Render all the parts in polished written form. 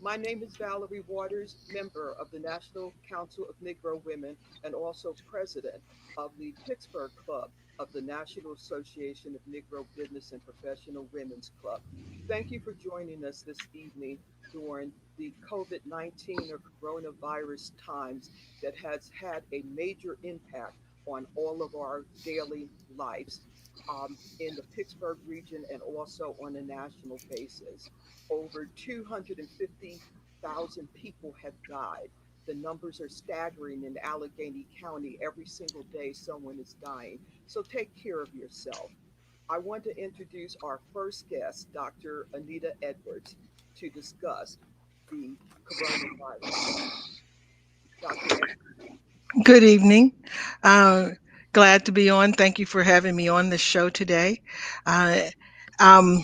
My name is Valerie Waters, member of the National Council of Negro Women and also president of the Pittsburgh Club of the National Association of Negro Business and Professional Women's Club. Thank you for joining us this evening during the COVID 19 or coronavirus times that has had a major impact on all of our daily lives in the Pittsburgh region and also on a national basis. Over 250,000 people have died. The numbers are staggering in Allegheny County. Every single day, someone is dying. So take care of yourself. I want to introduce our first guest, Dr. Anita Edwards, to discuss the coronavirus. Dr. Edwards. Good evening. Uh, Glad to be on. Thank you for having me on the show today. Uh, um,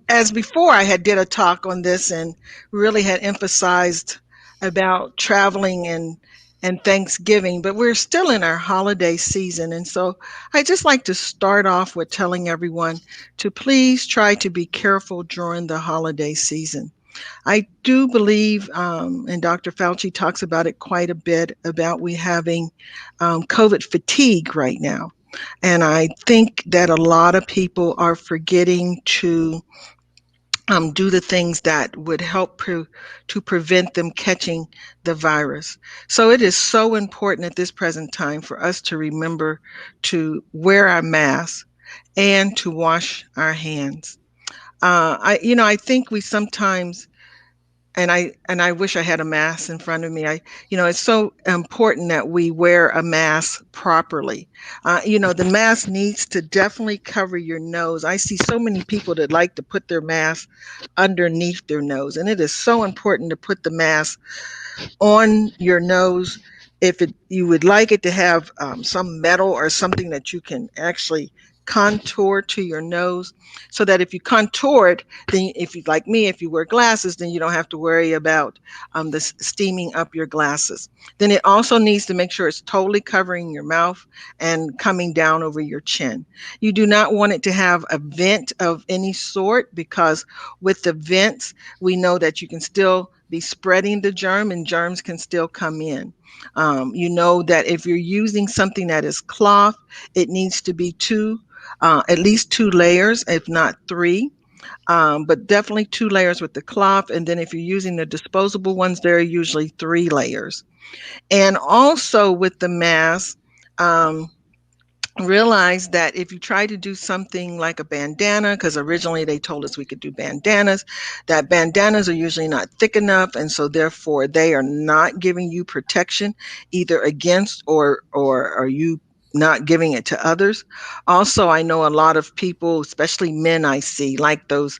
as before, I had did a talk on this and really had emphasized about traveling and Thanksgiving, but we're still in our holiday season, and so I just like to start off with telling everyone to please try to be careful during the holiday season. I do believe, and Dr. Fauci talks about it quite a bit, about we having COVID fatigue right now. And I think that a lot of people are forgetting to do the things that would help to prevent them catching the virus. So it is so important at this present time for us to remember to wear our masks and to wash our hands. I think we sometimes and I wish I had a mask in front of me. It's so important that we wear a mask properly. The mask needs to definitely cover your nose. I see so many people that like to put their mask underneath their nose, and it is so important to put the mask on your nose. If you would like it to have some metal or something that you can actually contour to your nose, so that if you contour it, then if you like me, if you wear glasses, then you don't have to worry about the steaming up your glasses. Then it also needs to make sure it's totally covering your mouth and coming down over your chin. You do not want it to have a vent of any sort, because with the vents, we know that you can still be spreading the germ and germs can still come in. You know that if you're using something that is cloth, it needs to be at least two layers, if not three. But definitely two layers with the cloth. And then if you're using the disposable ones, there are usually three layers. And also with the mask, um, realize that if you try to do something like a bandana, because originally they told us we could do bandanas, that bandanas are usually not thick enough, and so therefore they are not giving you protection either against or are you not giving it to others. Also, I know a lot of people, especially men, I see like those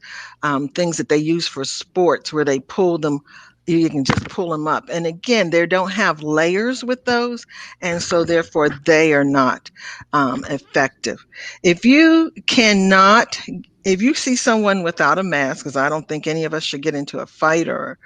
things that they use for sports where they pull them. You can just pull them up, and again, they don't have layers with those, and so therefore they are not effective. If you cannot, if you see someone without a mask, because I don't think any of us should get into a fight or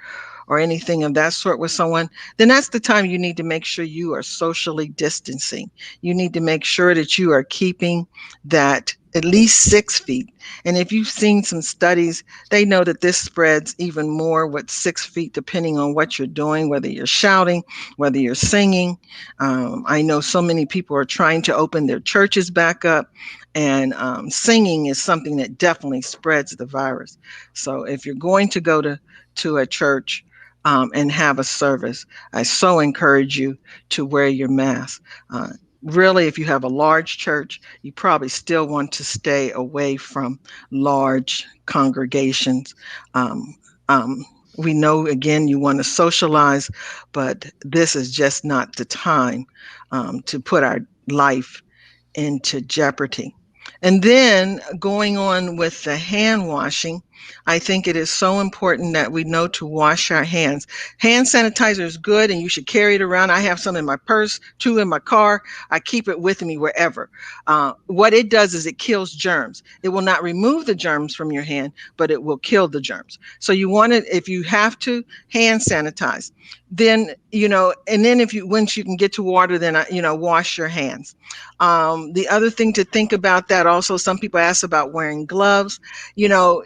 anything of that sort with someone, then that's the time you need to make sure you are socially distancing. You need to make sure that you are keeping that at least 6 feet. And if you've seen some studies, they know that this spreads even more with 6 feet, depending on what you're doing, whether you're shouting, whether you're singing. I know so many people are trying to open their churches back up, and singing is something that definitely spreads the virus. So if you're going to go to a church, and have a service, I so encourage you to wear your mask. Really, if you have a large church, you probably still want to stay away from large congregations. Um, um, we know, again, you want to socialize, but this is just not the time to put our life into jeopardy. And then going on with the hand washing, I think it is so important that we know to wash our hands. Hand sanitizer is good and you should carry it around. I have some in my purse, two in my car. I keep it with me wherever. What it does is it kills germs. It will not remove the germs from your hand, but it will kill the germs. So you want it, if you have to, hand sanitize. Then, and then if you, once you can get to water, then, wash your hands. The other thing to think about that also, some people ask about wearing gloves.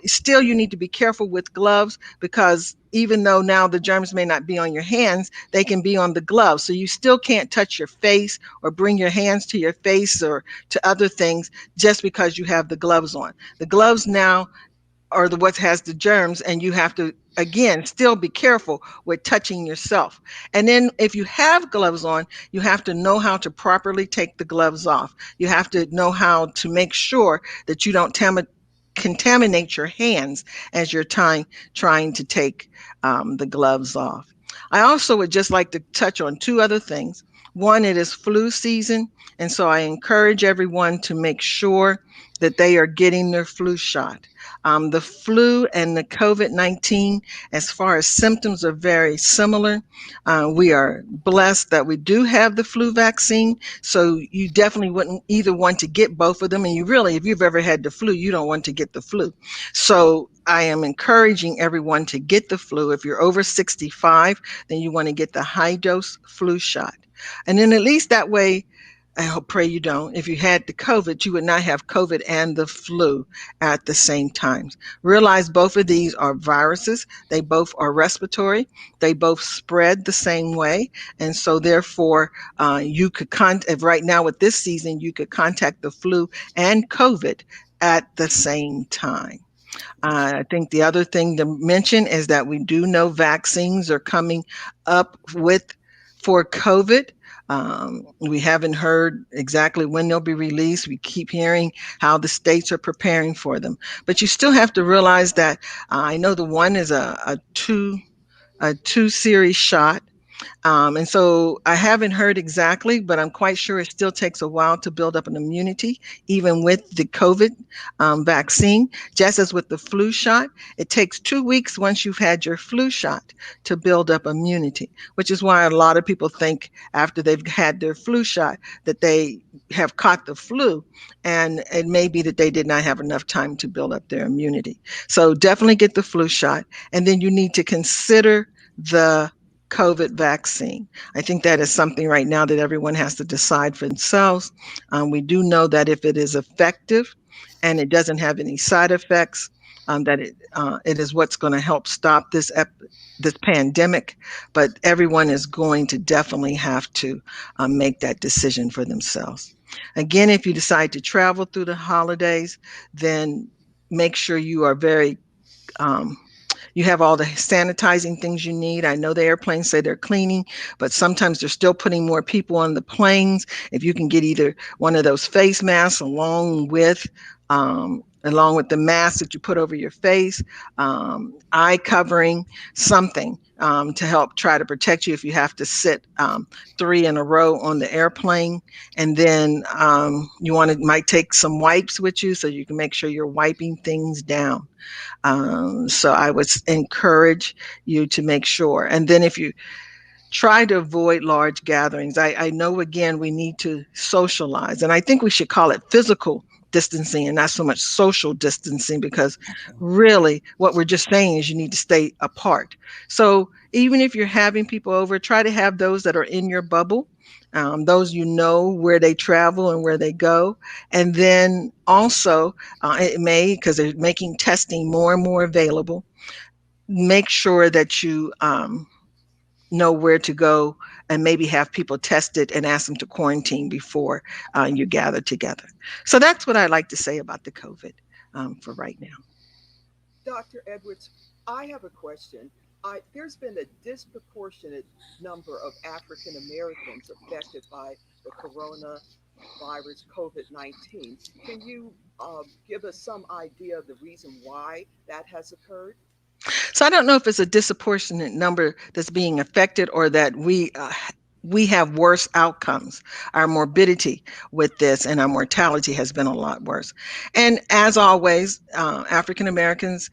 Still still, you need to be careful with gloves, because even though now the germs may not be on your hands, they can be on the gloves. So you still can't touch your face or bring your hands to your face or to other things just because you have the gloves on. The gloves now are the what has the germs, and you have to, again, still be careful with touching yourself. And then if you have gloves on, you have to know how to properly take the gloves off. You have to know how to make sure that you don't contaminate your hands as you're trying to take the gloves off. I also would just like to touch on two other things. One, it is flu season, and so I encourage everyone to make sure that they are getting their flu shot. The flu and the COVID-19, as far as symptoms, are very similar. We are blessed that we do have the flu vaccine, so you definitely wouldn't either want to get both of them. And you really, if you've ever had the flu, you don't want to get the flu. So I am encouraging everyone to get the flu. If you're over 65, then you want to get the high dose flu shot. And then at least that way, I hope, pray you don't. If you had the COVID, you would not have COVID and the flu at the same time. Realize both of these are viruses. They both are respiratory. They both spread the same way. And so therefore, you could right now with this season, you could contact the flu and COVID at the same time. I think the other thing to mention is that we do know vaccines are coming up for COVID. We haven't heard exactly when they'll be released. We keep hearing how the states are preparing for them, but you still have to realize that I know the one is a two series shot. And so I haven't heard exactly, but I'm quite sure it still takes a while to build up an immunity, even with the COVID vaccine. Just as with the flu shot, it takes 2 weeks once you've had your flu shot to build up immunity, which is why a lot of people think after they've had their flu shot that they have caught the flu, and it may be that they did not have enough time to build up their immunity. So definitely get the flu shot, and then you need to consider the COVID vaccine. I think that is something right now that everyone has to decide for themselves. We do know that if it is effective and it doesn't have any side effects, that it is what's going to help stop this pandemic. But everyone is going to definitely have to make that decision for themselves. Again, if you decide to travel through the holidays, then make sure you are you have all the sanitizing things you need. I know the airplanes say they're cleaning, but sometimes they're still putting more people on the planes. If you can get either one of those face masks along with the mask that you put over your face, eye covering, something to help try to protect you if you have to sit 3 in a row on the airplane. And then you might take some wipes with you so you can make sure you're wiping things down. So I would encourage you to make sure. And then if you try to avoid large gatherings, I know, again, we need to socialize. And I think we should call it physical distancing and not so much social distancing, because really what we're just saying is you need to stay apart. So even if you're having people over, try to have those that are in your bubble. Those where they travel and where they go. And then also, because they're making testing more and more available, make sure that you know where to go and maybe have people tested and ask them to quarantine before you gather together. So that's what I'd like to say about the COVID for right now. Dr. Edwards, I have a question. There's been a disproportionate number of African Americans affected by the coronavirus COVID-19. Can you give us some idea of the reason why that has occurred? So I don't know if it's a disproportionate number that's being affected, or that we have worse outcomes. Our morbidity with this and our mortality has been a lot worse. And as always, African Americans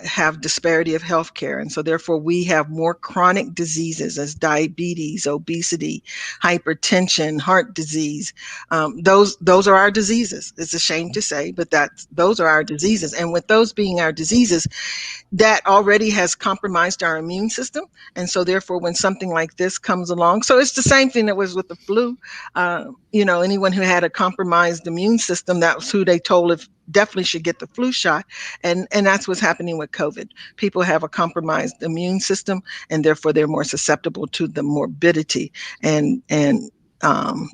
have disparity of health care. And so therefore we have more chronic diseases as diabetes, obesity, hypertension, heart disease. Those are our diseases. It's a shame to say, but those are our diseases. And with those being our diseases, that already has compromised our immune system. And so therefore, when something like this comes along, so it's the same thing that was with the flu. Anyone who had a compromised immune system, that's who they told if definitely should get the flu shot. And that's what's happening with COVID. People have a compromised immune system, and therefore they're more susceptible to the morbidity and the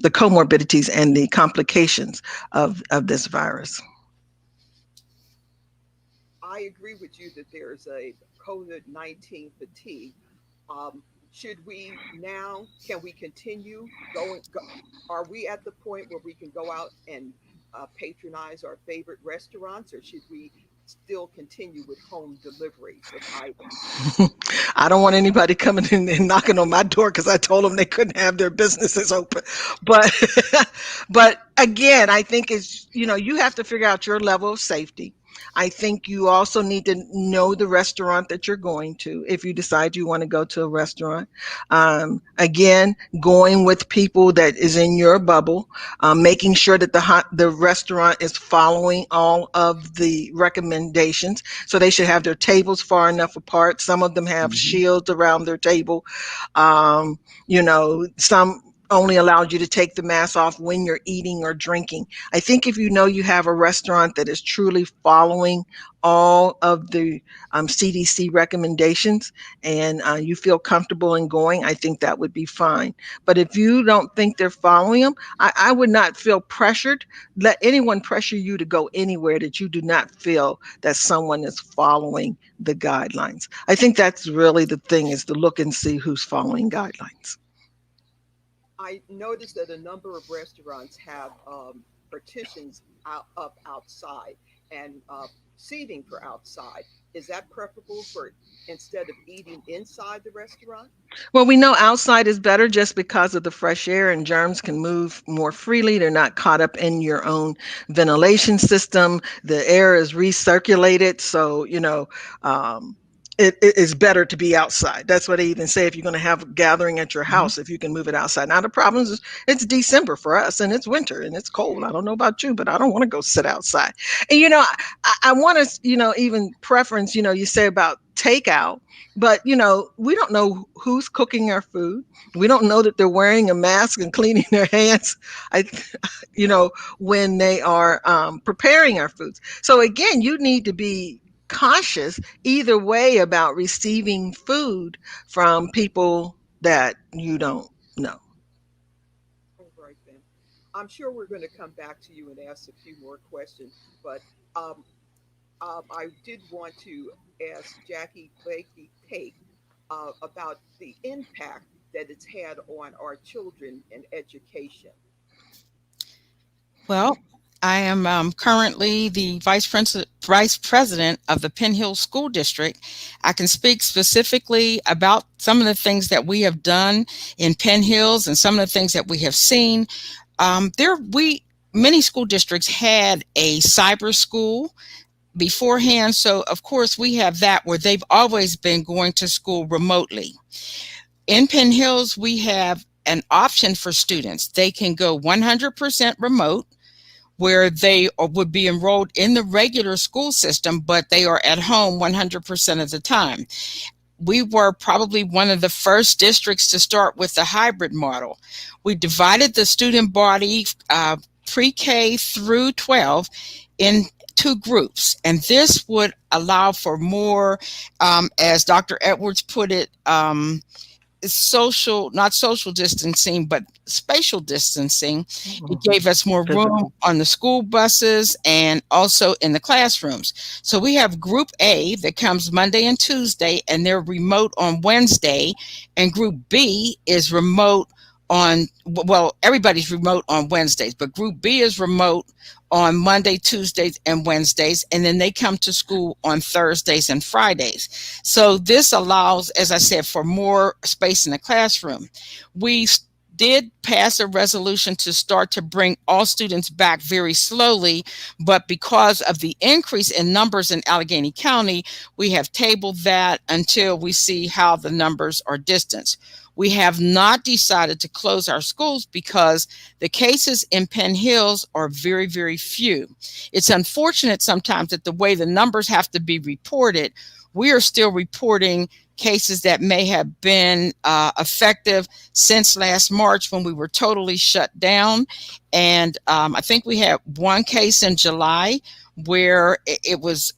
comorbidities and the complications of this virus. I agree with you that there's a COVID-19 fatigue. Should we now, can we continue going? Are we at the point where we can go out and patronize our favorite restaurants, or should we still continue with home delivery of items? I don't want anybody coming in and knocking on my door because I told them they couldn't have their businesses open. But, but again, I think you have to figure out your level of safety. I think you also need to know the restaurant that you're going to if you decide you want to go to a restaurant. Again, going with people that is in your bubble, making sure that the restaurant is following all of the recommendations. So they should have their tables far enough apart. Some of them have shields around their table. Some only allowed you to take the mask off when you're eating or drinking. I think if you know you have a restaurant that is truly following all of the CDC recommendations and you feel comfortable in going, I think that would be fine. But if you don't think they're following them, I would not feel pressured. Let anyone pressure you to go anywhere that you do not feel that someone is following the guidelines. I think that's really the thing, is to look and see who's following guidelines. I noticed that a number of restaurants have partitions up outside and seating for outside. Is that preferable for instead of eating inside the restaurant? Well, we know outside is better just because of the fresh air, and germs can move more freely. They're not caught up in your own ventilation system. The air is recirculated. So, it is better to be outside. That's what they even say if you're going to have a gathering at your house, if you can move it outside. Now, the problem is it's December for us and it's winter and it's cold. I don't know about you, but I don't want to go sit outside. And, I want to, even preference, you say about takeout, but, we don't know who's cooking our food. We don't know that they're wearing a mask and cleaning their hands, when they are preparing our foods. So again, you need to be cautious either way about receiving food from people that you don't know. All right, then. I'm sure we're going to come back to you and ask a few more questions, but um, I did want to ask Jackie Blakey Tate about the impact that it's had on our children and education. Well, I am currently the vice president of the Penn Hill School District. I can speak specifically about some of the things that we have done in Penn Hills and some of the things that we have seen. Many school districts had a cyber school beforehand, so of course we have that where they've always been going to school remotely. In Penn Hills, we have an option for students. They can go 100% remote, where they would be enrolled in the regular school system, but they are at home 100% of the time. We were probably one of the first districts to start with the hybrid model. We divided the student body pre-K through 12 in two groups, and this would allow for more, as Dr. Edwards put it, not social distancing, but spatial distancing. It gave us more room on the school buses and also in the classrooms. So we have Group A that comes Monday and Tuesday, and they're remote on Wednesday, and Group B is remote everybody's remote on Wednesdays, but Group B is remote on Monday, Tuesdays, and Wednesdays, and then they come to school on Thursdays and Fridays. So this allows, as I said, for more space in the classroom. We did pass a resolution to start to bring all students back very slowly, but because of the increase in numbers in Allegheny County, we have tabled that until we see how the numbers are distanced. We have not decided to close our schools because the cases in Penn Hills are very, very few. It's unfortunate sometimes that the way the numbers have to be reported, we are still reporting cases that may have been effective since last March when we were totally shut down. And I think we had one case in July where it was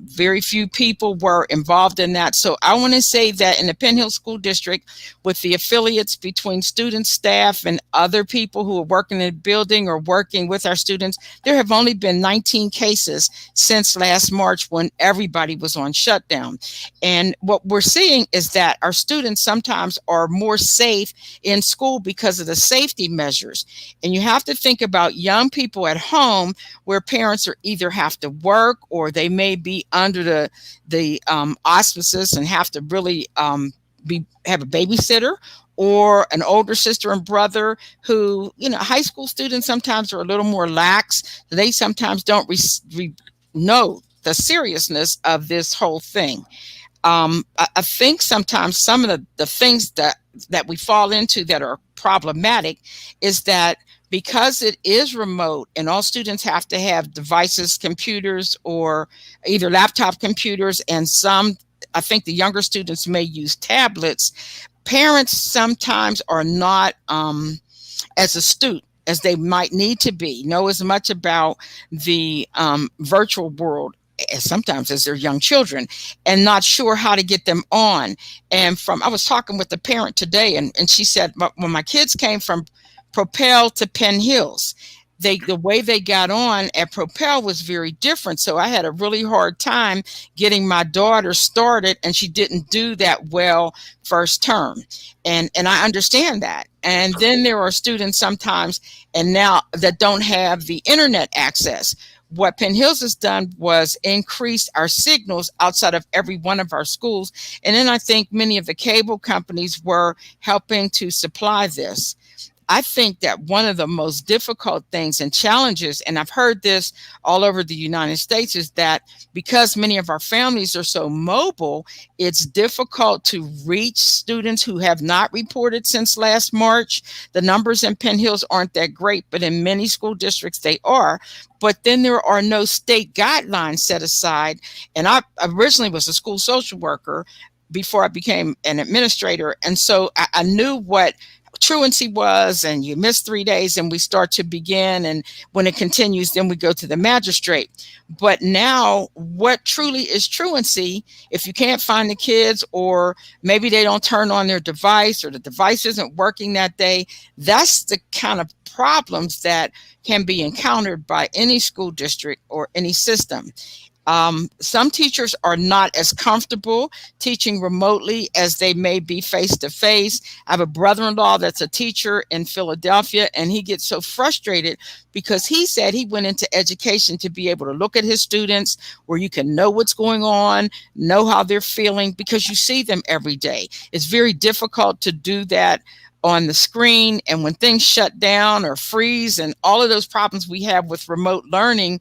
very few people were involved in that. So I want to say that in the Penn Hill School District, with the affiliates between students, staff, and other people who are working in the building or working with our students, there have only been 19 cases since last March when everybody was on shutdown. And what we're seeing is that our students sometimes are more safe in school because of the safety measures. And you have to think about young people at home where parents are either have to work or they may be under the auspices and have to really have a babysitter, or an older sister and brother who, high school students sometimes are a little more lax. They sometimes don't know the seriousness of this whole thing. I think sometimes some of the things that we fall into that are problematic is that because it is remote and all students have to have devices, computers, or either laptop computers, and I think the younger students may use tablets, parents sometimes are not as astute as they might need to be, know as much about the virtual world sometimes as their young children, and not sure how to get them on. And I was talking with the parent today, and she said, when my kids came from Propel to Penn Hills, the way they got on at Propel was very different. So I had a really hard time getting my daughter started, and she didn't do that well first term. And I understand that. And then there are students sometimes and now that don't have the internet access. What Penn Hills has done was increase our signals outside of every one of our schools. And then I think many of the cable companies were helping to supply this. I think that one of the most difficult things and challenges, and I've heard this all over the United States, is that because many of our families are so mobile, it's difficult to reach students who have not reported since last March. The numbers in Penn Hills aren't that great, but in many school districts they are. But then there are no state guidelines set aside. And I originally was a school social worker before I became an administrator. And so I knew what truancy was, and you miss 3 days and we start to begin, and when it continues then we go to the magistrate. But now what truly is truancy, if you can't find the kids, or maybe they don't turn on their device, or the device isn't working that day, that's the kind of problems that can be encountered by any school district or any system. Some teachers are not as comfortable teaching remotely as they may be face-to-face. I have a brother-in-law that's a teacher in Philadelphia, and he gets so frustrated because he said he went into education to be able to look at his students where you can know what's going on, know how they're feeling, because you see them every day. It's very difficult to do that on the screen, and when things shut down or freeze and all of those problems we have with remote learning,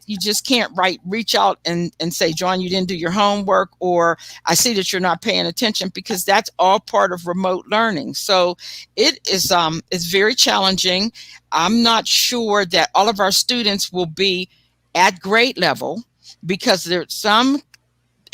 you just can't reach out and say, John, you didn't do your homework, or I see that you're not paying attention, because that's all part of remote learning. So it is it's very challenging. I'm not sure that all of our students will be at grade level, because there's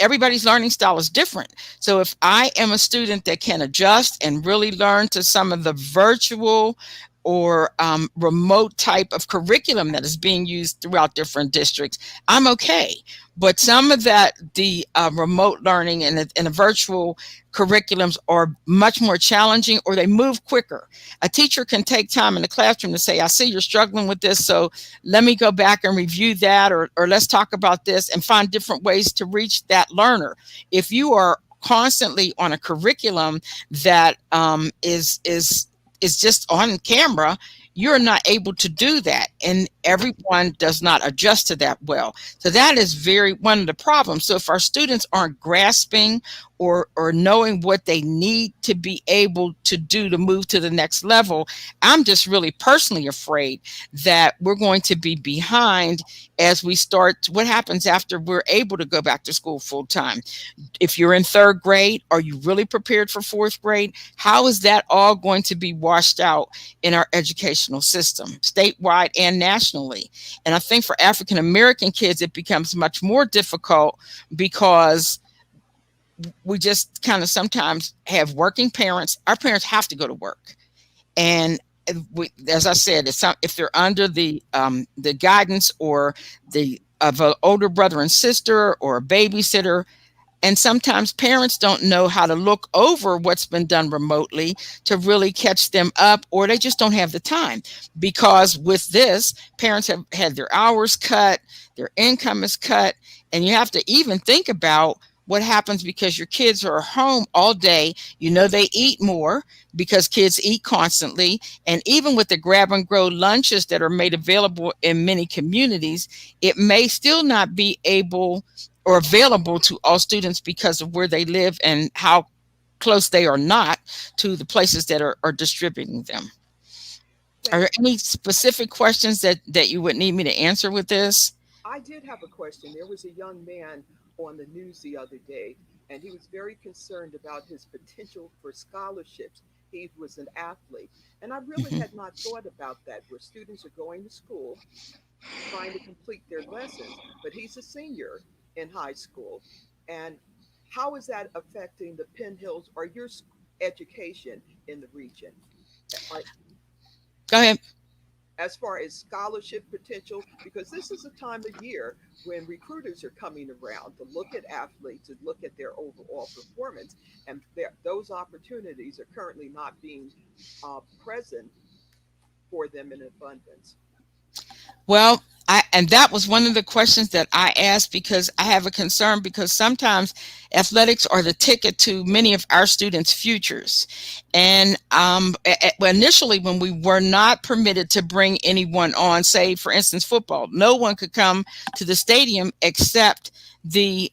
everybody's learning style is different. So if I am a student that can adjust and really learn to some of the virtual or remote type of curriculum that is being used throughout different districts, I'm okay. But some of the remote learning and the virtual curriculums are much more challenging, or they move quicker. A teacher can take time in the classroom to say, I see you're struggling with this, so let me go back and review that, or let's talk about this, and find different ways to reach that learner. If you are constantly on a curriculum that is just on camera, you're not able to do that, and everyone does not adjust to that well. So that is one of the problems. So if our students aren't grasping or knowing what they need to be able to do to move to the next level, I'm just really personally afraid that we're going to be behind as we start. What happens after we're able to go back to school full time? If you're in third grade, are you really prepared for fourth grade? How is that all going to be washed out in our educational system, statewide and nationally? And I think for African American kids, it becomes much more difficult, because we just kind of sometimes have working parents. Our parents have to go to work, and as I said, if they're under the guidance or the of an older brother and sister or a babysitter, and sometimes parents don't know how to look over what's been done remotely to really catch them up, or they just don't have the time. Because with this, parents have had their hours cut, their income is cut, and you have to even think about what happens because your kids are home all day. You know, they eat more because kids eat constantly. And even with the grab and go lunches that are made available in many communities, it may still not be able or available to all students because of where they live and how close they are not to the places that are distributing them. Are there any specific questions that you would need me to answer with this? I did have a question. There was a young man on the news the other day, and he was very concerned about his potential for scholarships. He was an athlete. And I really Mhm. had not thought about that, where students are going to school trying to complete their lessons, but he's a senior in high school. And how is that affecting the Penn Hills or your education in the region? Are, Go ahead. as far as scholarship potential, because this is a time of year when recruiters are coming around to look at athletes and look at their overall performance, and those opportunities are currently not being present for them in abundance. Well, and that was one of the questions that I asked because I have a concern because sometimes athletics are the ticket to many of our students' futures. And well, initially, when we were not permitted to bring anyone on, say, for instance, football, no one could come to the stadium except the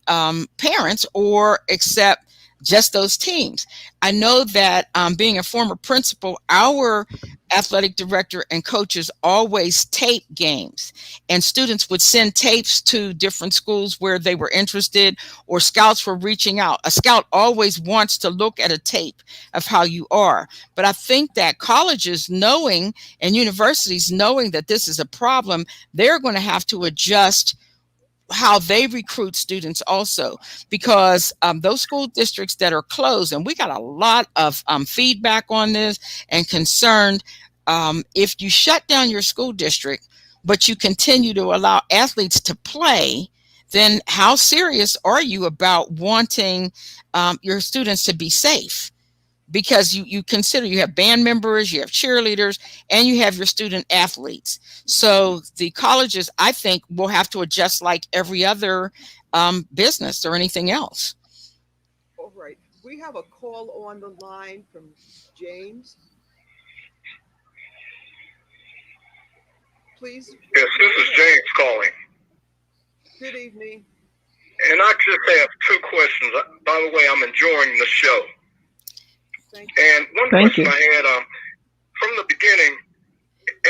parents or except just those teams. I know that being a former principal, our athletic director and coaches always tape games, and students would send tapes to different schools where they were interested, or scouts were reaching out. A scout always wants to look at a tape of how you are. But I think that colleges knowing and universities knowing that this is a problem, they're going to have to adjust how they recruit students also, because those school districts that are closed, and we got a lot of feedback on this and concerned, if you shut down your school district but you continue to allow athletes to play, then how serious are you about wanting your students to be safe? Because you consider you have band members, you have cheerleaders, and you have your student athletes. So the colleges, I think, will have to adjust like every other business or anything else. All right. We have a call on the line from James. Please Yes, this go is ahead. James calling. Good evening. And I just have two questions. By the way, I'm enjoying the show. Thank you. And one Thank question you. I had, from the beginning,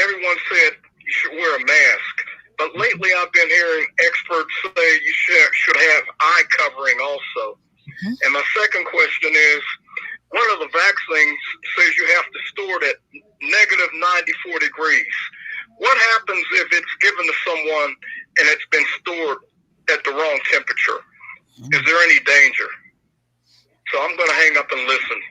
everyone said you should wear a mask. But lately I've been hearing experts say you should have eye covering also. Mhm. And my second question is, one of the vaccines says you have to store it at negative 94 degrees. What happens if it's given to someone and it's been stored at the wrong temperature? Is there any danger? So I'm going to hang up and listen.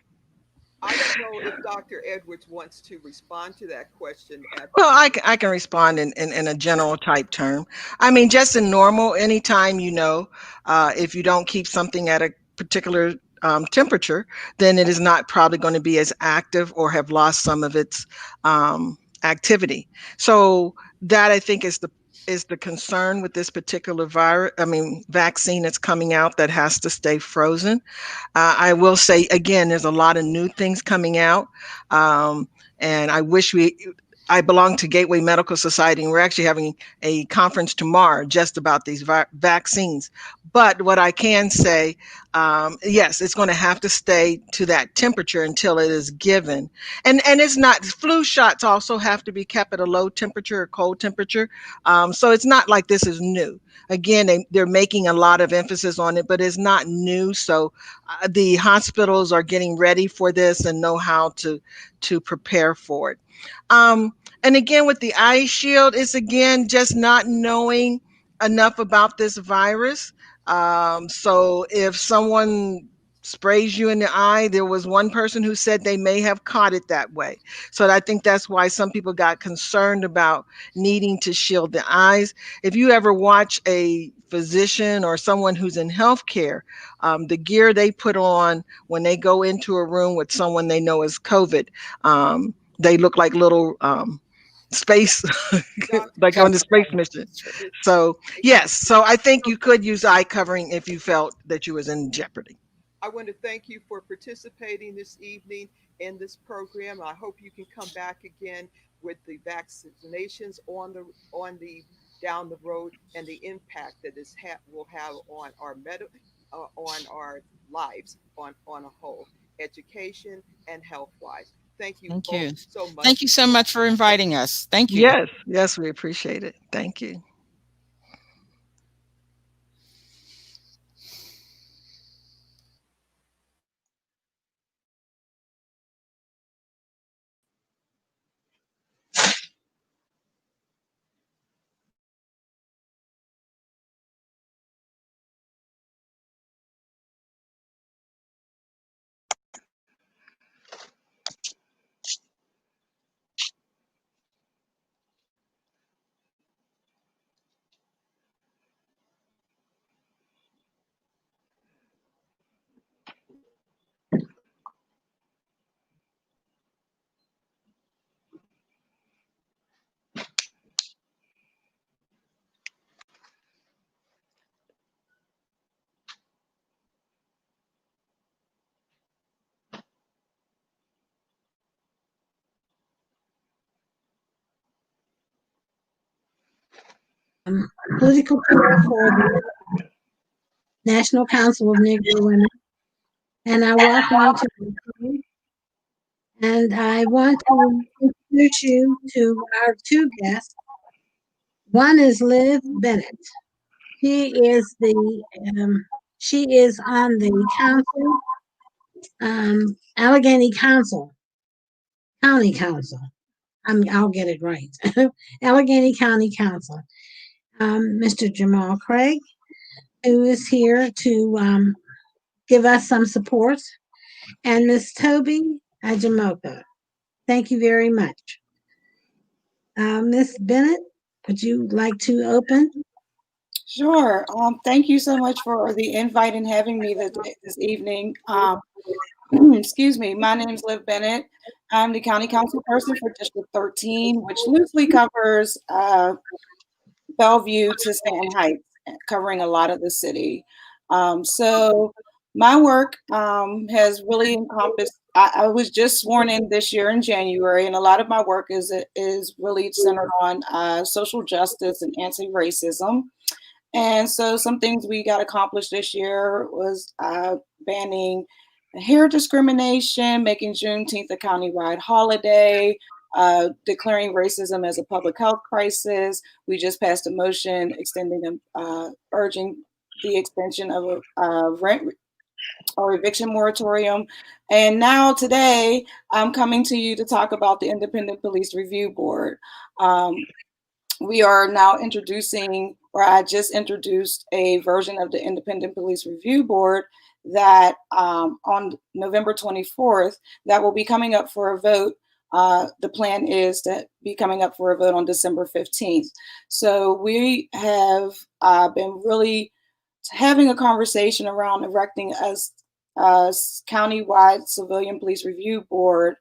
I don't know if Dr. Edwards wants to respond to that question. Well, I can respond in a general type term. I mean, just in normal, anytime if you don't keep something at a particular temperature, then it is not probably going to be as active or have lost some of its activity. So that I think is the concern with this particular vaccine that's coming out that has to stay frozen. I will say again, there's a lot of new things coming out, and I belong to Gateway Medical Society, and we're actually having a conference tomorrow just about these vaccines. But what I can say, yes, it's going to have to stay to that temperature until it is given. And it's not, flu shots also have to be kept at a low temperature or cold temperature. So it's not like this is new. Again, they're making a lot of emphasis on it, but it's not new. So the hospitals are getting ready for this and know how to prepare for it. And again, with the eye shield, it's again just not knowing enough about this virus. So if someone sprays you in the eye. There was one person who said they may have caught it that way. So I think that's why some people got concerned about needing to shield the eyes. If you ever watch a physician or someone who's in healthcare, the gear they put on when they go into a room with someone they know is COVID, they look like little space, like on the space mission. So yes, so I think you could use eye covering if you felt that you was in jeopardy. I want to thank you for participating this evening in this program. I hope you can come back again with the vaccinations on the down the road and the impact that this will have on our on our lives on a whole, education and health wise. Thank you Thank both you. so much. Thank you so much for inviting us. Thank you. Yes, yes, we appreciate it. Thank you. Political chair for the National Council of Negro Women, and I welcome you to the meeting. And I want to introduce you to our two guests. One is Liv Bennett. She is on the council, Allegheny Council, County Council. I'll get it right. Allegheny County Council. Mr. Jamal Craig, who is here to give us some support, and Ms. Toby Ajamoka. Thank you very much. Ms. Bennett, would you like to open? Sure. Thank you so much for the invite and having me this evening. Excuse me. My name is Liv Bennett. I'm the county council person for District 13, which loosely covers Bellevue to Stanton Heights, covering a lot of the city. So my work has really encompassed. I was just sworn in this year in January, and a lot of my work is really centered on social justice and anti-racism. And so some things we got accomplished this year was banning hair discrimination, making Juneteenth a countywide holiday, declaring racism as a public health crisis. We just passed a motion urging the extension of a rent or eviction moratorium. And now today, I'm coming to you to talk about the Independent Police Review Board. We are now introducing, or I just introduced a version of the Independent Police Review Board that on November 24th, that will be coming up for a vote. The plan is to be coming up for a vote on December 15th. So we have been really having a conversation around erecting a countywide civilian police review board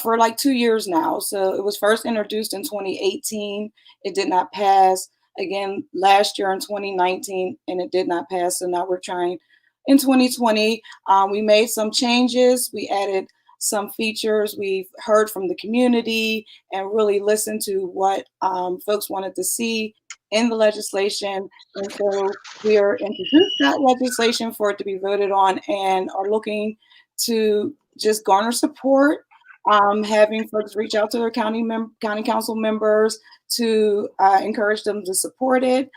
for like 2 years now. So it was first introduced in 2018. It did not pass. Again, last year in 2019, and it did not pass. So now we're trying in 2020. We made some changes. We added some features. We've heard from the community and really listened to what folks wanted to see in the legislation. And so we are introduced that legislation for it to be voted on and are looking to just garner support, having folks reach out to their county council members to encourage them to support it.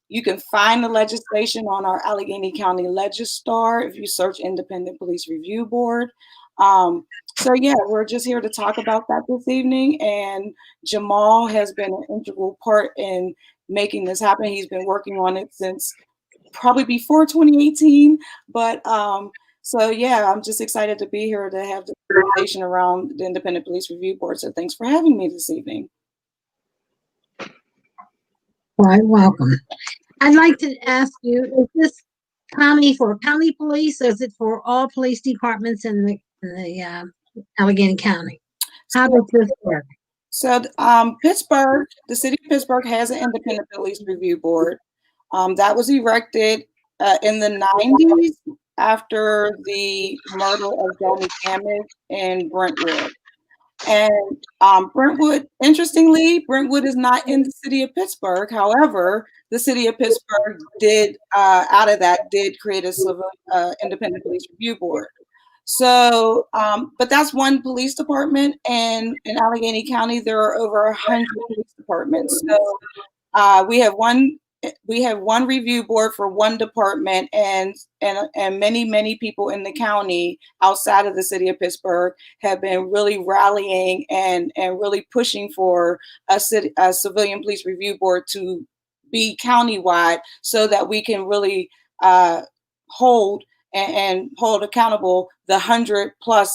You can find the legislation on our Allegheny County Legistar if you search Independent Police Review Board. So yeah, we're just here to talk about that this evening. And Jamal has been an integral part in making this happen. He's been working on it since probably before 2018. But So yeah, I'm just excited to be here to have the conversation around the Independent Police Review Board. So thanks for having me this evening. Quite welcome. I'd like to ask you, is this for county police, or is it for all police departments in the Allegheny County? How does this work? So Pittsburgh, the city of Pittsburgh has an Independent Police Review Board. That was erected in the 90s after the murder of Johnny Damage in Brentwood. And Brentwood, interestingly, Brentwood is not in the city of Pittsburgh. However, the city of Pittsburgh did, out of that, did create a civil Independent Police Review Board. So, but that's one police department, and in Allegheny County, there are over 100 police departments. So we have one review board for one department, and many people in the county outside of the city of Pittsburgh have been really rallying and really pushing for a civilian police review board to be countywide, so that we can really hold accountable the 100+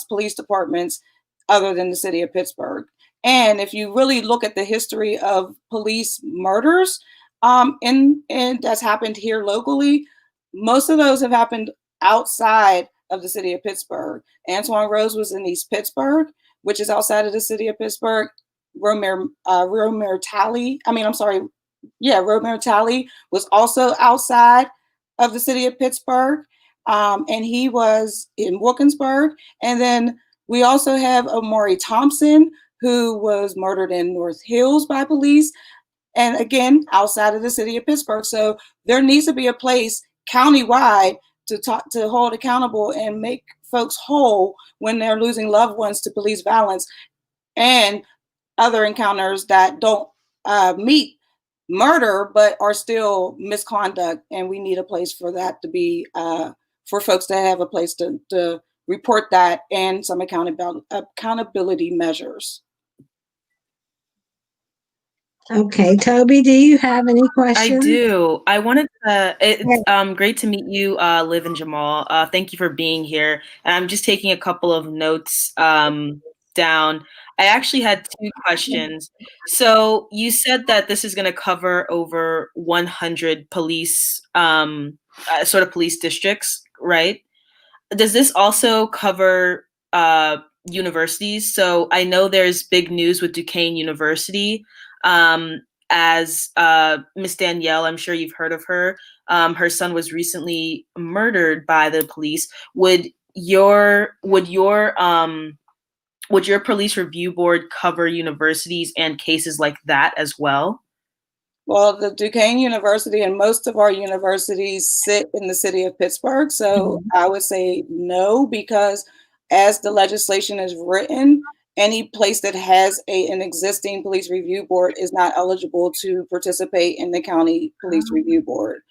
police departments other than the city of Pittsburgh. And if you really look at the history of police murders, and that's happened here locally, most of those have happened outside of the city of Pittsburgh. Antoine Rose was in East Pittsburgh, which is outside of the city of Pittsburgh. Romare Talley was also outside of the city of Pittsburgh. And he was in Wilkinsburg. And then we also have Omari Thompson, who was murdered in North Hills by police, and again, outside of the city of Pittsburgh. So there needs to be a place countywide to hold accountable and make folks whole when they're losing loved ones to police violence and other encounters that don't meet murder, but are still misconduct. And we need a place for that to be, for folks to have a place to report that, and some accountability measures. Okay, Toby, do you have any questions? I do. I wanted to, it's great to meet you, Liv and Jamal. Thank you for being here. And I'm just taking a couple of notes down. I actually had 2 questions. So you said that this is going to cover over 100 police, sort of police districts, right? Does this also cover universities? So I know there's big news with Duquesne University. As Miss Danielle, I'm sure you've heard of her. Her son was recently murdered by the police. Would your police review board cover universities and cases like that as well? Well, the Duquesne University and most of our universities sit in the city of Pittsburgh. So I would say no, because as the legislation is written, any place that has an existing police review board is not eligible to participate in the county police review board.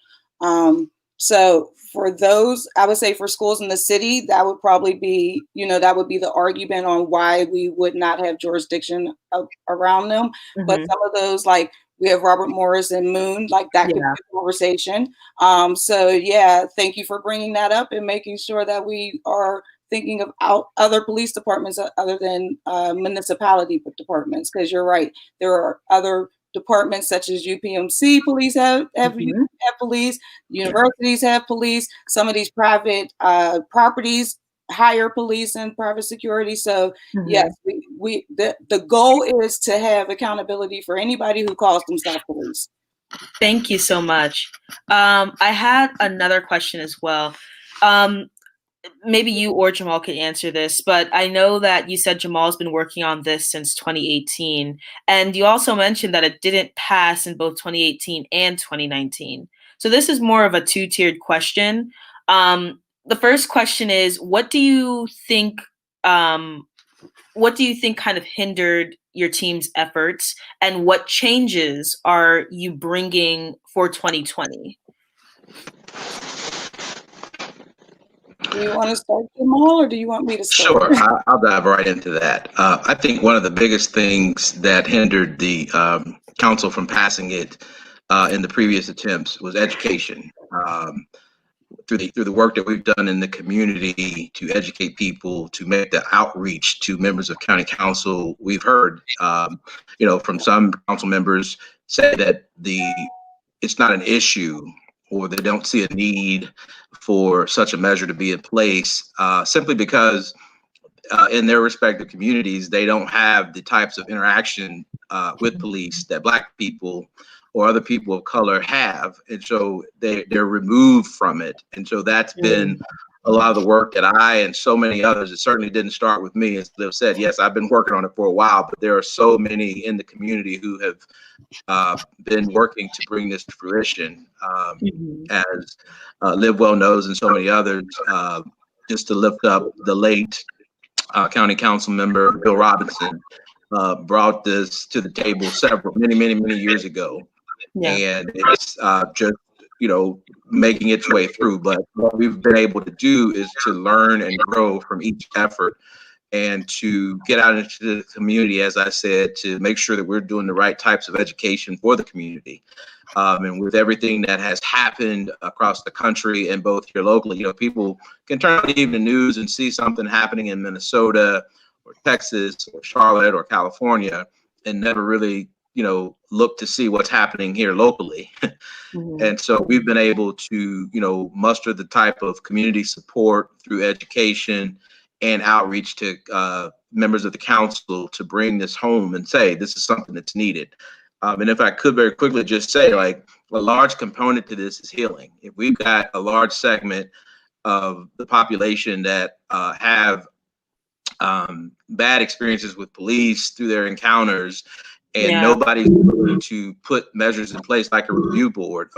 So for those, I would say for schools in the city, that would probably be, that would be the argument on why we would not have jurisdiction around them. But some of those, like we have Robert Morris and Moon, like that could be a conversation. So yeah, thank you for bringing that up and making sure that we are thinking of other police departments other than municipality departments, because you're right, there are other departments such as UPMC police have police, universities have police, some of these private properties hire police and private security. So yes, the goal is to have accountability for anybody who calls themselves police. Thank you so much. I had another question as well. Maybe you or Jamal could answer this, but I know that you said Jamal's been working on this since 2018, and you also mentioned that it didn't pass in both 2018 and 2019. So this is more of a 2-tiered question. The first question is, what do you think kind of hindered your team's efforts, and what changes are you bringing for 2020? Do you want to start, Jamal, or do you want me to start? Sure, I'll dive right into that. I think one of the biggest things that hindered the council from passing it in the previous attempts was education. through the work that we've done in the community to educate people, to make the outreach to members of county council, we've heard, from some council members say that it's not an issue, or they don't see a need for such a measure to be in place, simply because in their respective communities, they don't have the types of interaction with police that Black people or other people of color have. And so they're removed from it. And so that's been a lot of the work that I and so many others, it certainly didn't start with me, as Liv said. Yes, I've been working on it for a while, but there are so many in the community who have been working to bring this to fruition, as Liv well knows, and so many others, just to lift up the late county council member, Bill Robinson, brought this to the table many years ago. Yeah. And it's just, making its way through. But what we've been able to do is to learn and grow from each effort, and to get out into the community, as I said, to make sure that we're doing the right types of education for the community. And with everything that has happened across the country and both here locally, people can turn on the evening news and see something happening in Minnesota or Texas or Charlotte or California and never really, look to see what's happening here locally. And so we've been able to, muster the type of community support through education and outreach to members of the council to bring this home and say, this is something that's needed. And if I could very quickly just say, like, a large component to this is healing. If we've got a large segment of the population that have bad experiences with police through their encounters, and nobody's willing to put measures in place like a review board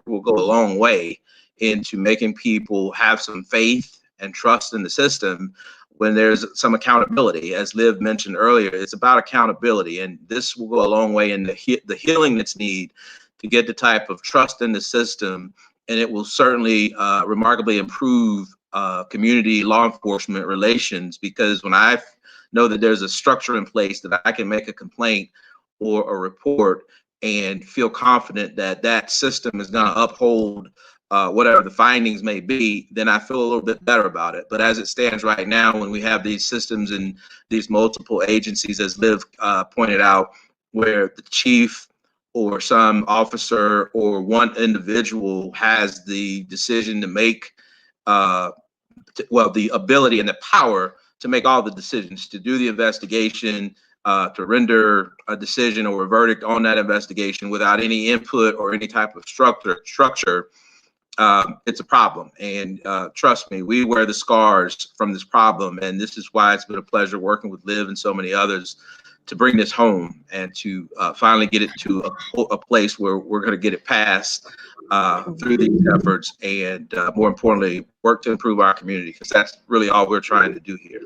will go a long way into making people have some faith and trust in the system when there's some accountability. As Liv mentioned earlier, it's about accountability, and this will go a long way in the healing that's needed to get the type of trust in the system, and it will certainly remarkably improve community law enforcement relations, because when I know that there's a structure in place that I can make a complaint or a report and feel confident that that system is going to uphold whatever the findings may be, then I feel a little bit better about it. But as it stands right now, when we have these systems and these multiple agencies, as Liv pointed out, where the chief or some officer or one individual has the decision to make, the ability and the power to make all the decisions, to do the investigation, to render a decision or a verdict on that investigation without any input or any type of structure, it's a problem. And trust me, we wear the scars from this problem. And this is why it's been a pleasure working with Liv and so many others to bring this home and to finally get it to a place where we're going to get it passed through these efforts, and more importantly, work to improve our community, because that's really all we're trying to do here.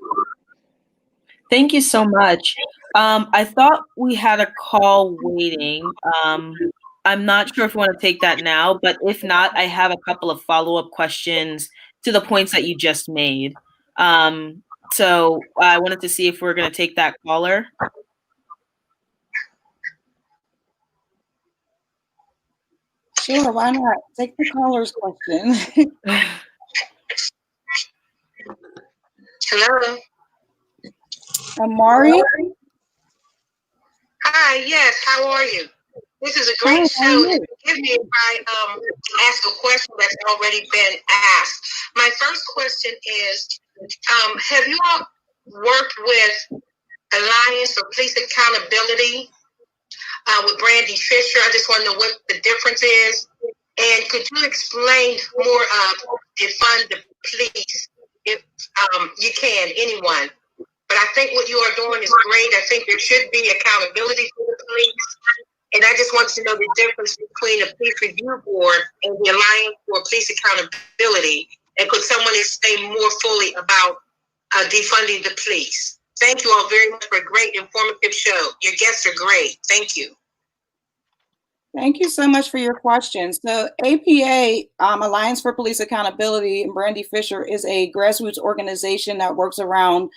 Thank you so much. I thought we had a call waiting. I'm not sure if you want to take that now, but if not, I have a couple of follow-up questions to the points that you just made. So I wanted to see if we're going to take that caller. Sure, why not? Take the caller's question. Hello. Amari? Hi, yes, how are you? This is a great show. Forgive me if I ask a question that's already been asked. My first question is, have you all worked with Alliance for Police Accountability with Brandy Fisher? I just want to know what the difference is. And could you explain more of defund the police, if you can, anyone? But I think what you are doing is great. I think there should be accountability for the police. And I just want to know the difference between a police review board and the Alliance for Police Accountability. And could someone explain more fully about defunding the police? Thank you all very much for a great informative show. Your guests are great. Thank you. Thank you so much for your questions. The APA, Alliance for Police Accountability, and Brandy Fisher is a grassroots organization that works around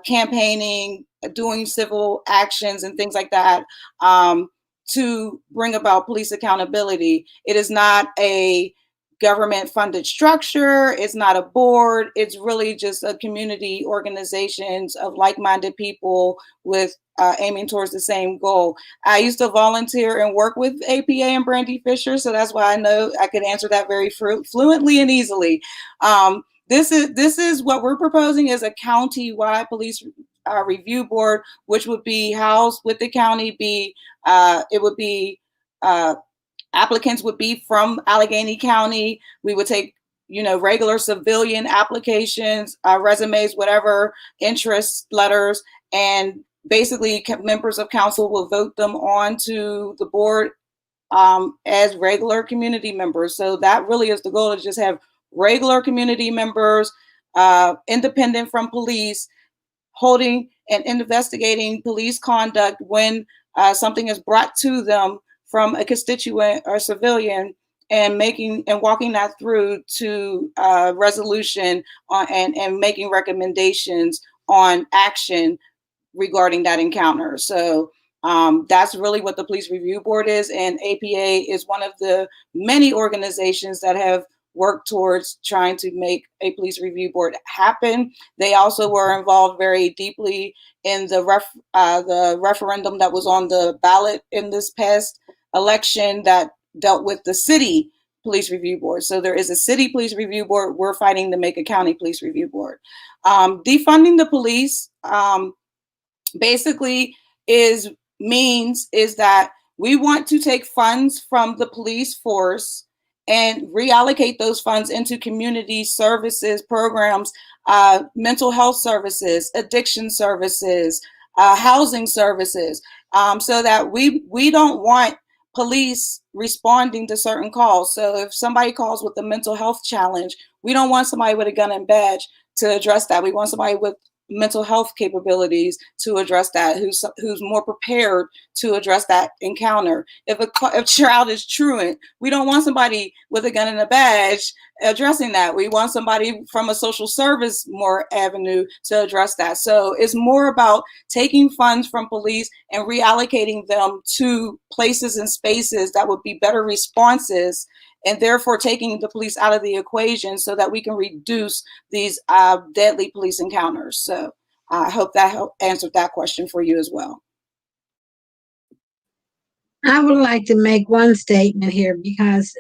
campaigning, doing civil actions and things like that to bring about police accountability. It is not a government funded structure. It's not a board. It's really just a community organizations of like-minded people with aiming towards the same goal. I used to volunteer and work with APA and Brandy Fisher, so that's why I know I could answer that very fluently and easily. This is what we're proposing is a county-wide police review board, which would be housed with the county. It would be applicants would be from Allegheny County. We would take, regular civilian applications, resumes, whatever, interest letters, and basically members of council will vote them on to the board as regular community members. So that really is the goal, to just have regular community members, independent from police, holding and investigating police conduct when something is brought to them from a constituent or civilian, and walking that through to resolution and making recommendations on action regarding that encounter. So that's really what the Police Review Board is, and APA is one of the many organizations that have worked towards trying to make a police review board happen. They also were involved very deeply in the referendum that was on the ballot in this past election that dealt with the city police review board. So there is a city police review board. We're fighting to make a county police review board. Defunding the police basically is that we want to take funds from the police force and reallocate those funds into community services, programs, mental health services, addiction services, housing services, so that we don't want police responding to certain calls. So if somebody calls with a mental health challenge, we don't want somebody with a gun and badge to address that. We want somebody with mental health capabilities to address that, who's more prepared to address that encounter. If a child is truant, we don't want somebody with a gun and a badge addressing that. We want somebody from a social service more avenue to address that. So it's more about taking funds from police and reallocating them to places and spaces that would be better responses, and therefore taking the police out of the equation so that we can reduce these deadly police encounters. So I hope that answered that question for you as well. I would like to make one statement here, because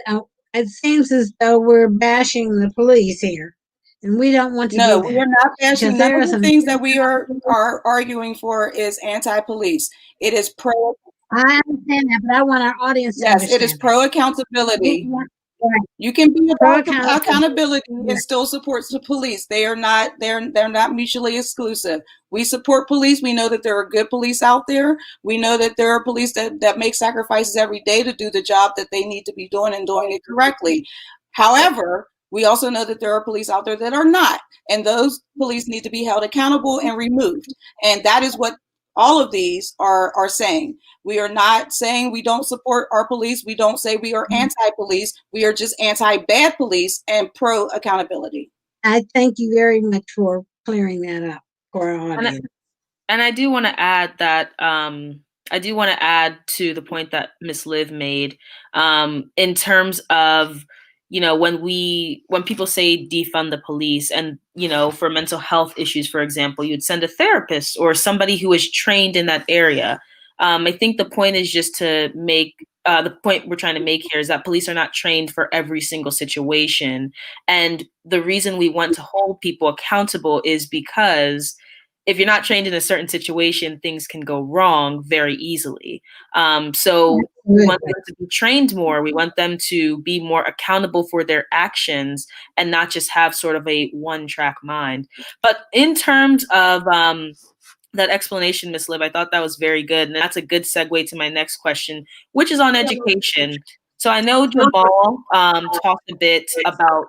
it seems as though we're bashing the police here, and we don't want to do that. No, we are not bashing. There None are of the some things that we are arguing for is anti-police. It is pro. I understand that, but I want our audience to Yes, understand. it is pro accountability. You can be Pro about accountability and still support the police. They're not mutually exclusive. We support police. We know that there are good police out there. We know that there are police that make sacrifices every day to do the job that they need to be doing and doing it correctly. However, we also know that there are police out there that are not, and those police need to be held accountable and removed. And that is what all of these are saying. We are not saying we don't support our police. We don't say we are anti-police. We are just anti-bad police and pro-accountability. I thank you very much for clearing that up for our audience. And I do want to add that to the point that Ms. Liv made, in terms of, when people say defund the police, and, for mental health issues, for example, you'd send a therapist or somebody who is trained in that area. I think the point is just to make the point we're trying to make here is that police are not trained for every single situation. And the reason we want to hold people accountable is because if you're not trained in a certain situation, things can go wrong very easily. So we want them to be trained more. We want them to be more accountable for their actions and not just have sort of a one-track mind. But in terms of that explanation, Ms. Liv, I thought that was very good. And that's a good segue to my next question, which is on education. So I know Jamal talked a bit about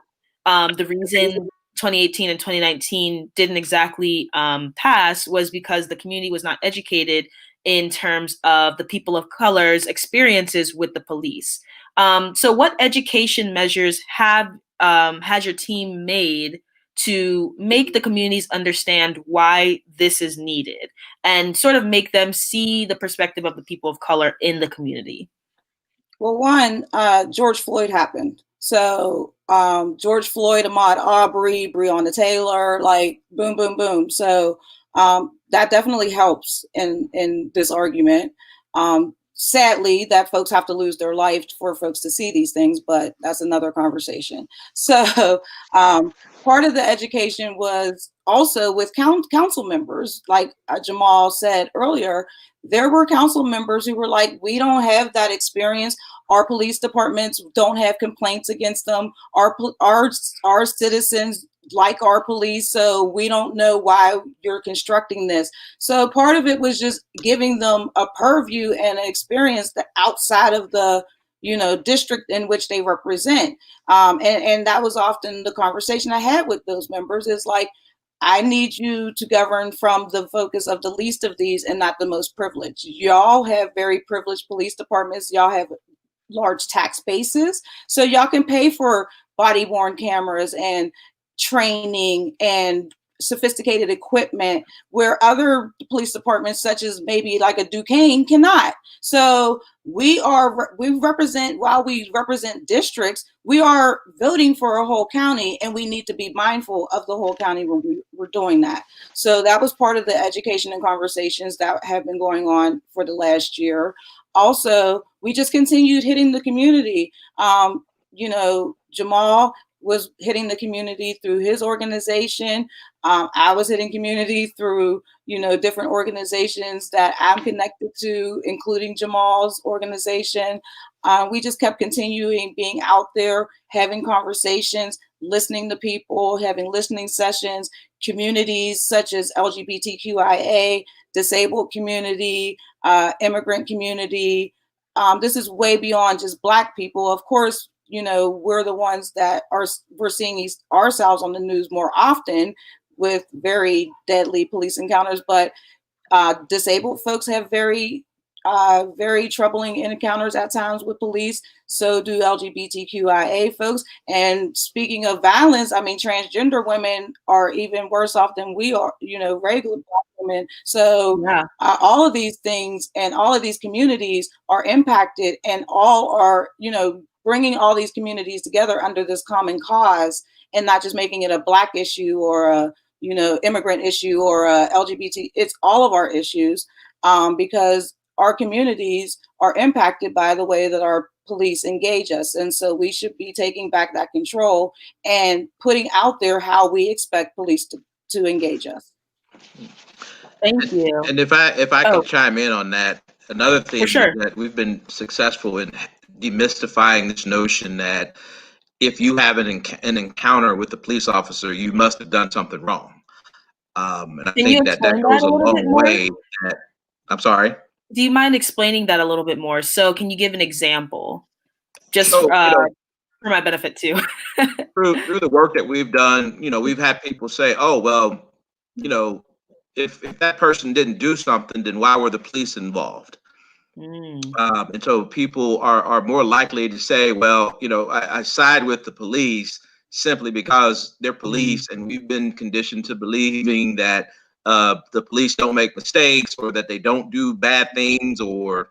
the reason 2018 and 2019 didn't exactly pass was because the community was not educated in terms of the people of color's experiences with the police. So what education measures has your team made to make the communities understand why this is needed and sort of make them see the perspective of the people of color in the community? Well, one, George Floyd happened. So George Floyd, Ahmaud Arbery, Breonna Taylor, like boom, boom, boom. So that definitely helps in this argument. Sadly, that folks have to lose their life for folks to see these things, but that's another conversation. So part of the education was also with council members, like Jamal said earlier. There were council members who were like, we don't have that experience. Our police departments don't have complaints against them. Our citizens like our police, so we don't know why you're constructing this. So part of it was just giving them a purview and an experience that outside of the district in which they represent. And that was often the conversation I had with those members, is like, I need you to govern from the focus of the least of these and not the most privileged. Y'all have very privileged police departments. Y'all have large tax bases, so y'all can pay for body-worn cameras and training and sophisticated equipment where other police departments, such as maybe like a Duquesne, cannot. So while we represent districts, we are voting for a whole county, and we need to be mindful of the whole county when we're doing that. So that was part of the education and conversations that have been going on for the last year. Also, we just continued hitting the community. Jamal was hitting the community through his organization. I was hitting community through, different organizations that I'm connected to, including Jamal's organization. We just kept continuing being out there, having conversations, listening to people, having listening sessions, communities such as LGBTQIA, disabled community, immigrant community. This is way beyond just Black people. Of course, we're the ones that we're seeing ourselves on the news more often with very deadly police encounters, but disabled folks have very troubling encounters at times with police. So do LGBTQIA folks. And speaking of violence, I mean, transgender women are even worse off than we are, regular Black women. So all of these things and all of these communities are impacted, and all are, bringing all these communities together under this common cause, and not just making it a Black issue or a immigrant issue or a LGBT. It's all of our issues, because our communities are impacted by the way that our police engage us. And so we should be taking back that control and putting out there how we expect police to engage us. Thank you. And if I can chime in on that, another thing that we've been successful in demystifying this notion that if you have an encounter with a police officer, you must have done something wrong. And I think that goes a long way. I'm sorry? Do you mind explaining that a little bit more? So can you give an example? Just for my benefit too. through the work that we've done, we've had people say, oh, well, if that person didn't do something, then why were the police involved? And so people are more likely to say, well, I side with the police simply because they're police, and we've been conditioned to believing that the police don't make mistakes, or that they don't do bad things, or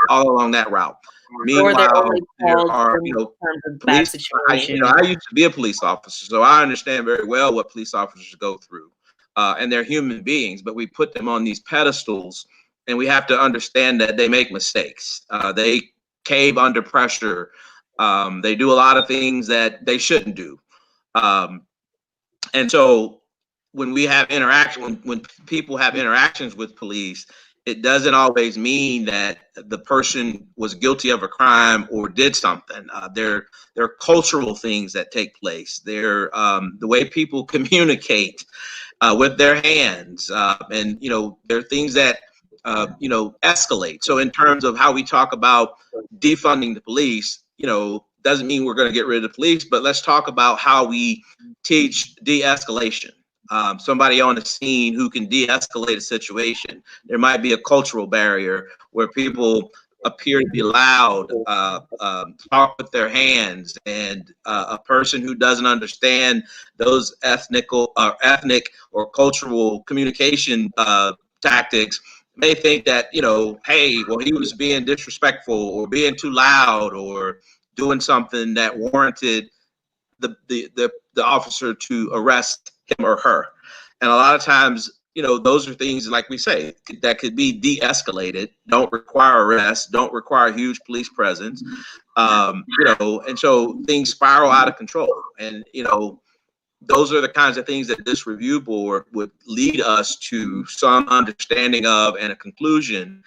all along that route. Meanwhile, there are police. I used to be a police officer, so I understand very well what police officers go through, and they're human beings. But we put them on these pedestals, and we have to understand that they make mistakes. They cave under pressure. They do a lot of things that they shouldn't do. And so when we have when people have interactions with police, it doesn't always mean that the person was guilty of a crime or did something. There are cultural things that take place. There, the way people communicate with their hands, and there are things that escalate. So in terms of how we talk about defunding the police, doesn't mean we're going to get rid of the police, but let's talk about how we teach de-escalation. Somebody on the scene who can de-escalate a situation. There might be a cultural barrier where people appear to be loud, talk with their hands, and a person who doesn't understand those ethnic or cultural communication tactics may think that, hey, well, he was being disrespectful or being too loud, or doing something that warranted the officer to arrest him or her. And a lot of times, those are things, like we say, that could be de-escalated, don't require arrest, don't require huge police presence, and so things spiral out of control. And, those are the kinds of things that this review board would lead us to some understanding of and a conclusion.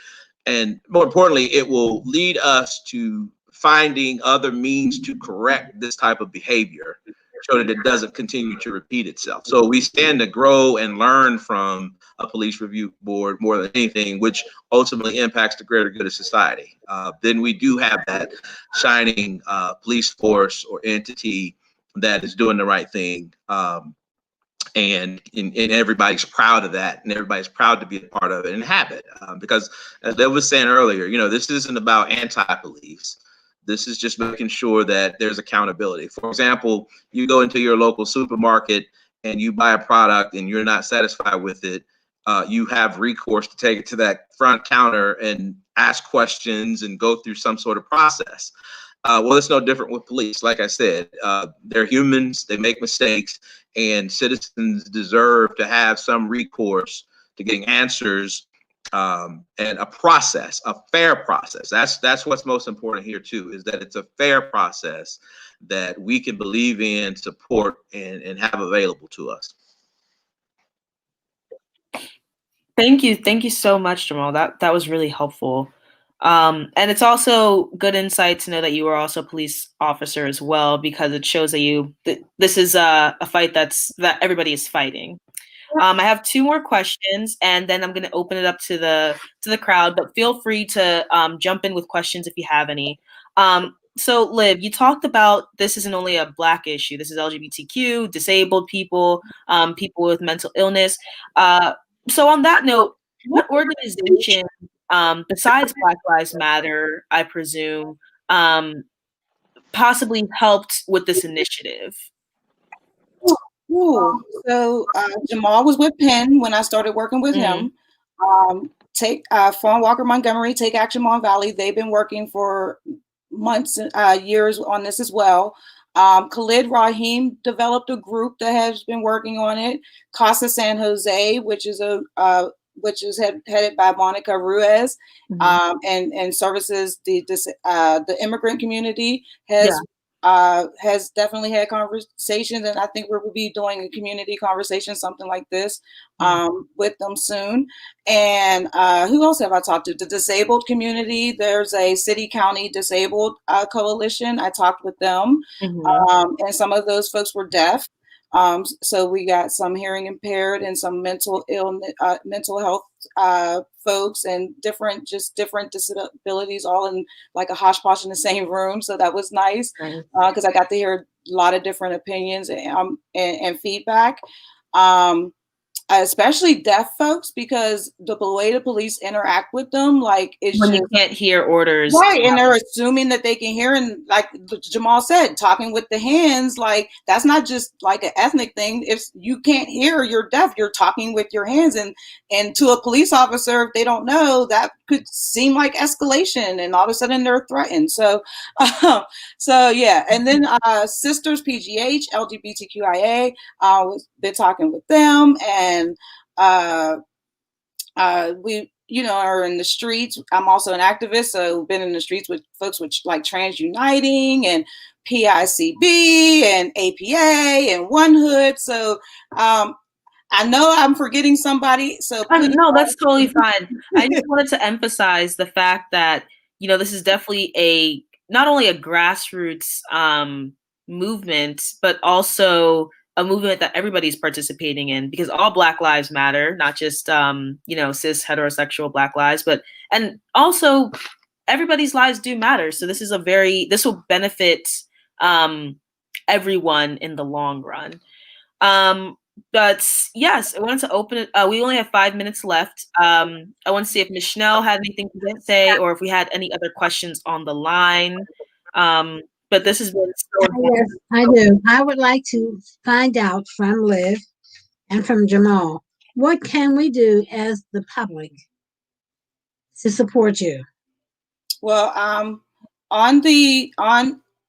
And more importantly, it will lead us to finding other means to correct this type of behavior so that it doesn't continue to repeat itself. So we stand to grow and learn from a police review board more than anything, which ultimately impacts the greater good of society. Then we do have that shining police force or entity that is doing the right thing. And everybody's proud of that, and everybody's proud to be a part of it and have it. Because as Deb was saying earlier, this isn't about anti-police. This is just making sure that there's accountability. For example, you go into your local supermarket and you buy a product and you're not satisfied with it, you have recourse to take it to that front counter and ask questions and go through some sort of process. Well, it's no different with police. Like I said, they're humans, they make mistakes, and citizens deserve to have some recourse to getting answers and a process, a fair process. That's what's most important here too, is that it's a fair process that we can believe in, support, and have available to us. Thank you so much, Jamal. That was really helpful. And it's also good insight to know that you are also a police officer as well, because it shows that this is a fight that everybody is fighting. I have two more questions, and then I'm going to open it up to the crowd. But feel free to jump in with questions if you have any. So, Liv, you talked about this isn't only a Black issue. This is LGBTQ, disabled people, people with mental illness. So, on that note, what organization besides Black Lives Matter, I presume, possibly helped with this initiative? Ooh. So Jamal was with Penn when I started working with him. Fawn Walker Montgomery, Take Action Mon Valley. They've been working for months, years on this as well. Khalid Rahim developed a group that has been working on it. Casa San Jose, which is headed by Monica Ruiz, and services the immigrant community, has definitely had conversations, and I think we will be doing a community conversation, something like this, with them soon. And who else have I talked to? The disabled community. There's a city-county disabled coalition. I talked with them, and some of those folks were deaf. So we got some hearing impaired and some mental illness, mental health folks, and different disabilities, all in like a hodgepodge in the same room. So that was nice because I got to hear a lot of different opinions and feedback. Especially deaf folks, because the way the police interact with them, like it's when you can't hear orders, right? And they're assuming that they can hear, and like Jamal said, talking with the hands, like that's not just like an ethnic thing. If you can't hear, you're deaf. You're talking with your hands, and to a police officer, if they don't know, that could seem like escalation, and all of a sudden they're threatened. So yeah. And then Sisters PGH, LGBTQIA, been talking with them, and we, are in the streets. I'm also an activist, so been in the streets with folks with like Trans Uniting and PICB and APA and One Hood. So I know I'm forgetting somebody. So no, that's totally fine. I just wanted to emphasize the fact that this is definitely not only a grassroots movement, but also a movement that everybody's participating in, because all Black lives matter, not just, cis heterosexual Black lives, and also everybody's lives do matter. So this will benefit everyone in the long run. But yes, I wanted to open it. We only have 5 minutes left. I want to see if Ms. Schnell had anything to say, or if we had any other questions on the line. But this has been so Yes, I do. I would like to find out from Liv and from Jamal, what can we do as the public to support you? Well, on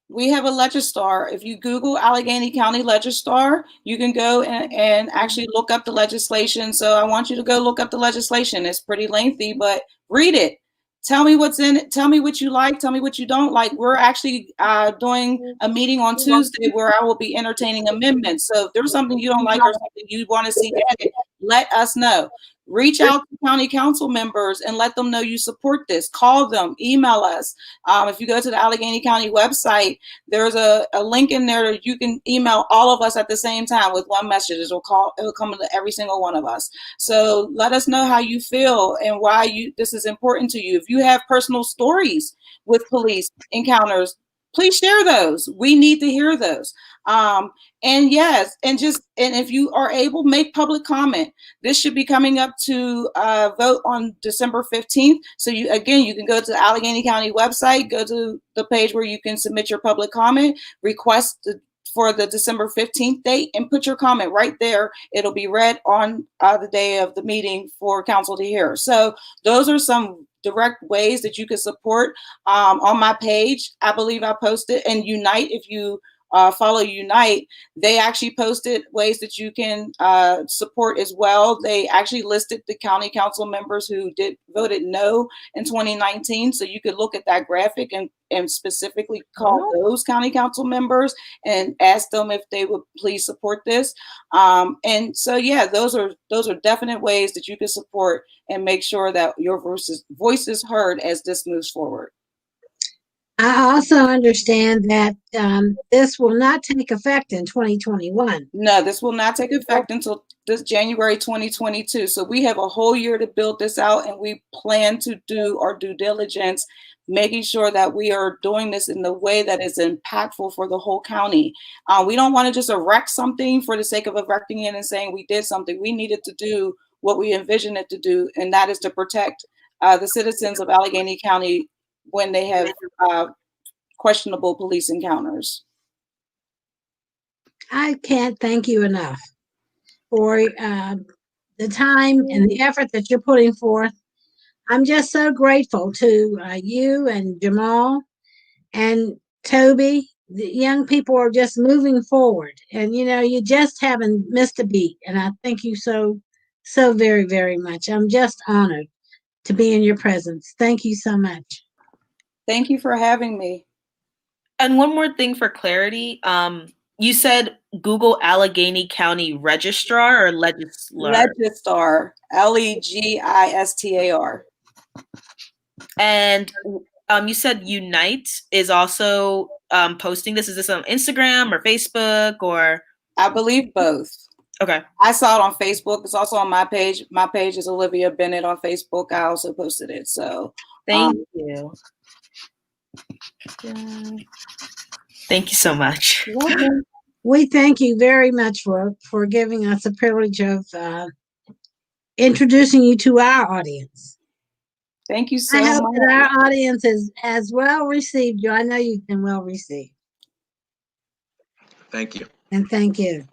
We have a Legistar. If you Google Allegheny County Legistar, you can go and actually look up the legislation. So I want you to go look up the legislation. It's pretty lengthy, but read it. Tell me what's in it. Tell me what you like. Tell me what you don't like. We're actually doing a meeting on Tuesday where I will be entertaining amendments. So if there's something you don't like or something you want to see added, let us know. Reach out to county council members and let them know you support this. Call them, email us. If you go to the Allegheny County website, there's a link in there that you can email all of us at the same time with one message. It will come to every single one of us. So let us know how you feel and why this is important to you. If you have personal stories with police encounters, please share those. We need to hear those. And yes, and if you are able, make public comment. This should be coming up to vote on December 15th. So you can go to the Allegheny County website, go to the page where you can submit your public comment, request for the December 15th date, and put your comment right there. It'll be read on the day of the meeting for council to hear. So those are some direct ways that you can support. On my page, I believe I posted, and Unite, if you follow Unite, they actually posted ways that you can support as well. They actually listed the county council members who voted no in 2019. So you could look at that graphic and specifically call those county council members and ask them if they would please support this. And so, yeah, those are definite ways that you can support and make sure that your voice is heard as this moves forward. I also understand that this will not take effect in 2021. No, this will not take effect until this January 2022. So we have a whole year to build this out, and we plan to do our due diligence, making sure that we are doing this in the way that is impactful for the whole county. We don't want to just erect something for the sake of erecting it and saying we did something. We needed to do what we envisioned it to do, and that is to protect the citizens of Allegheny County when they have questionable police encounters. I can't thank you enough for the time and the effort that you're putting forth. I'm just so grateful to you and Jamal and Toby. The young people are just moving forward, and you just haven't missed a beat. And I thank you so very, very much. I'm just honored to be in your presence. Thank you so much. Thank you for having me. And one more thing for clarity. You said Google Allegheny County Registrar or Legistar? Legistar, Legistar. And you said Unite is also posting this. Is this on Instagram or Facebook or? I believe both. Okay. I saw it on Facebook. It's also on my page. My page is Olivia Bennett on Facebook. I also posted it. So thank you. Thank you so much. We thank you very much for giving us the privilege of introducing you to our audience. Thank you so much. I hope that our audience has well received you. I know you've been well received. Thank you. And thank you.